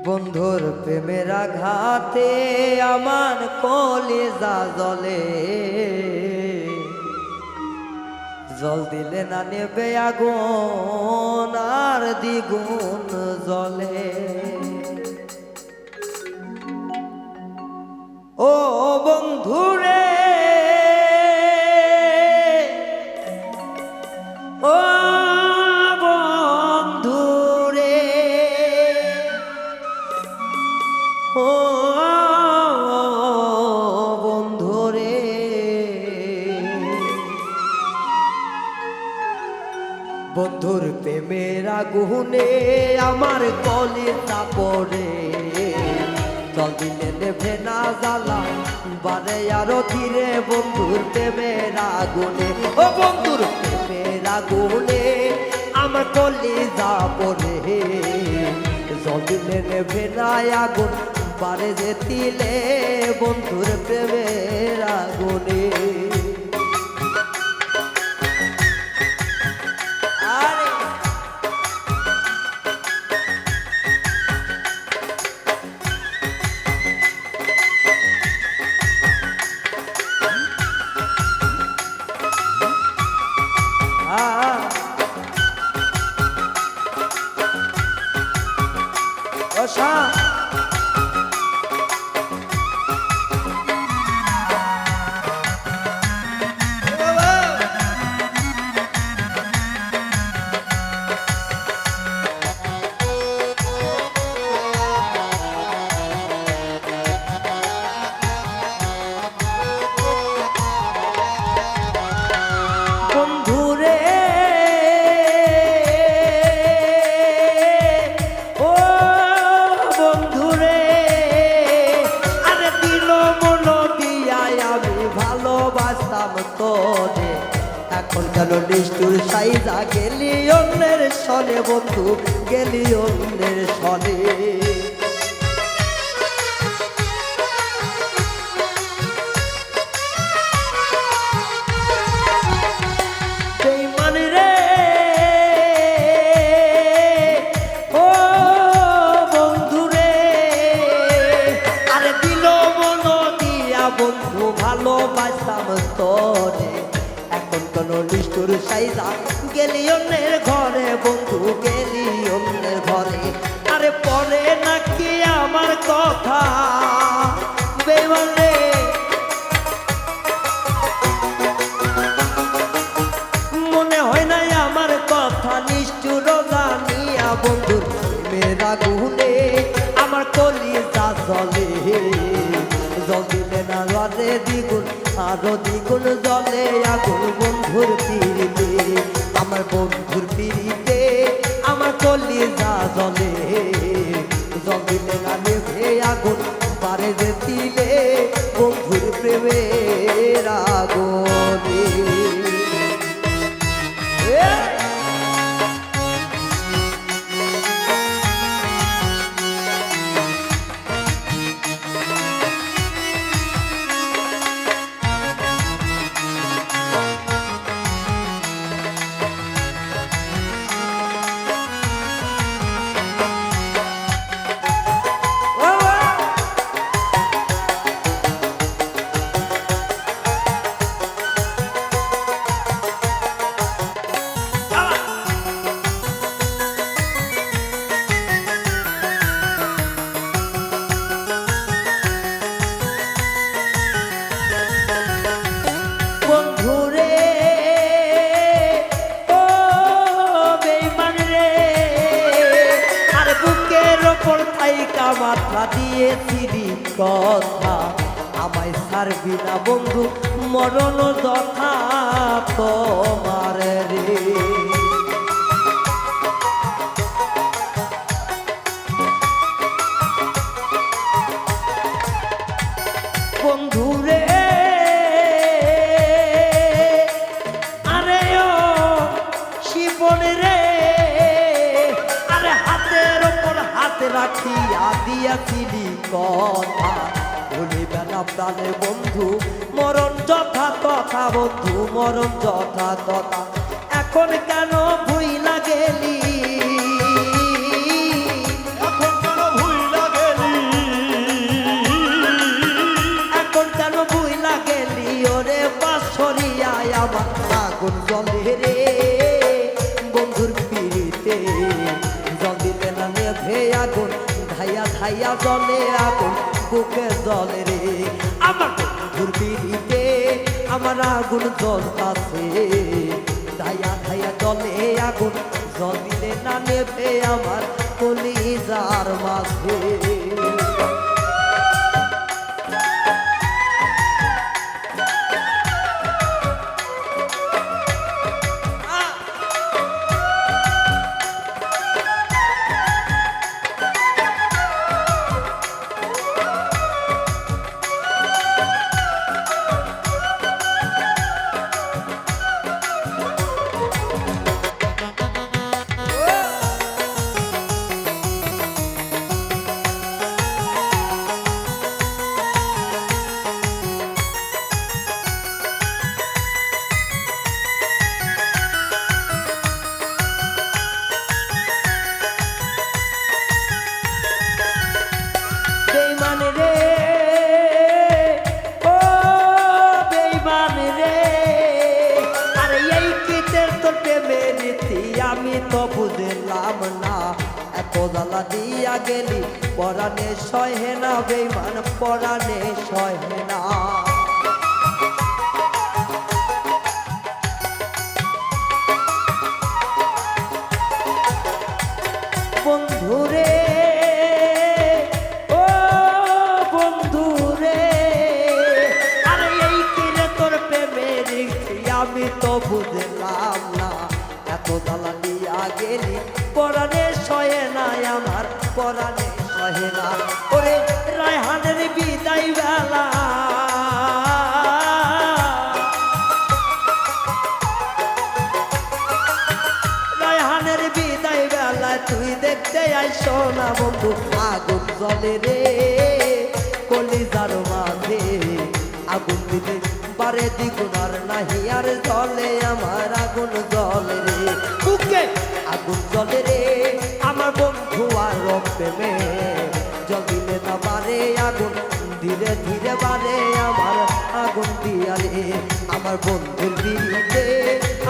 বন্ধুর প্রেমের আঘাতে আমার কলিজা জ্বলে, জল দিলে না নেবে আগুন আর দ্বিগুণ জ্বলে। ও বন্ধুরে ও বন্ধুরে ও বন্ধুরে, বন্ধুর প্রেমের আগুনে আমার কলিজা পড়ে, জল দিলে নেভে না জ্বালা বারে আরো ধীরে। বন্ধুর প্রেমের আগুনে ও বন্ধুর প্রেমের আগুনে আমার কলিজা পড়ে, জল দিলে নেভে না আগুন বারে যে তিলে। বন্ধুর প্রেমের আগুনে তোরে, এখন কেন নিষ্ঠুর সাইজা গেলি অন্যের সনে। বন্ধু গেলি অন্যের সনে, বেঈমান রে ও বন্ধু রে, আরে দিল মন দিয়া বন্ধু ভালোবাসতাম তোরে, এখন কোন নিষ্ঠুর সাইজা গেলি অন্যের ঘরে। বন্ধু গেলি অন্যের ঘরে, আরে পরে নাকি আমার কথা বেঈমান রে, মনে হয় নাই আমার কথা নিষ্ঠুর জানিয়া। বন্ধুর প্রেমের আগুনে আমার কলিজা জ্বলে, জল দিলে না জ্বলে দ্বিগুণ আরো দ্বিগুণ জ্বলে আগুন। বন্ধুর পিড়িতে আমার বন্ধুর পিড়িতে আমার কলিজা জ্বলে, জল দিলে না নেভে আগুন পারে যে তিলে। বন্ধুর প্রেমের আগুনে মাথা দিয়েছিলি কথা, আমায় ছাড়বি না বন্ধু মরণ যথা তোমার রে। বন্ধু রে আরে ও শিবন রে, আরে হাতের ওপর হাত রাখিয়া দিয়াছিলি কথা, ভুলিবে না প্রাণে বন্ধু মরণ যথা তথা। বন্ধু মরণ যথা তথা, এখন কেন ভুইলা গেলি, এখন কেন ভুইলা ধাইয়া ধাইয়া জলে আগুন বুকে জলে রে আমার বন্ধুর পিড়িতে আমার আগুন জ্বলতাছে ধাইয়া ধাইয়া জলে আগুন জল দিলে না নেবে আমার কলিজার মাঝে বেঈমান রে ও বেঈমান রে আরে এই কিতের তোর প্রেমের রীতি আমি তো বুঝলাম না এত জ্বালা দিয়া গেলি পরাণে সহে না বেঈমান পরাণে সহে না বন্ধুরে আমি তো বুঝলাম না এত জ্বালা দিয়া গেলি পরাণে সহে না আমার পরাণে সহে না ওরে রায়হানের বিদায় বেলা রায়হানের বিদায় বেলা তুই দেখতে আইসো না বন্ধু আগুন জ্বলে রে কলিজার মাঝে আগুন দিলে বারে দ্বিগুণার নাহি আর জলে আমার আগুন জলে রে বুকে আগুন জলে রে আমার বন্ধু আর প্রেমে জল দিলে না বারে আগুন ধীরে ধীরে বারে আমার আগুন দিয়া রে আমার বন্ধুর বিরুদ্ধে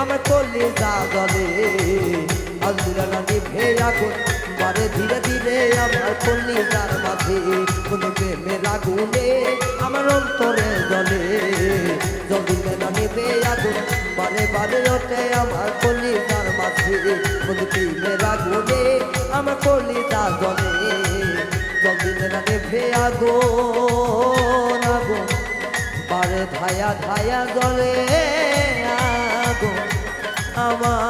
আমার কলিজা জলে আলদিরা না নিভে আগুন বারে ধীরে ধীরে আমার কলিজার মাঝে কোন প্রেমের আগুনে আমার অন্তরে জলে জল দিলে না নেবে আগুন বারে বারে ওঠে আমার কলিজার মাঝে কোন প্রেমের আগুনে আমার কলিজা জলে জল দিলে না নেবে আগুন আগুন বারে ধায়া ধায়া জলে আগুন আমার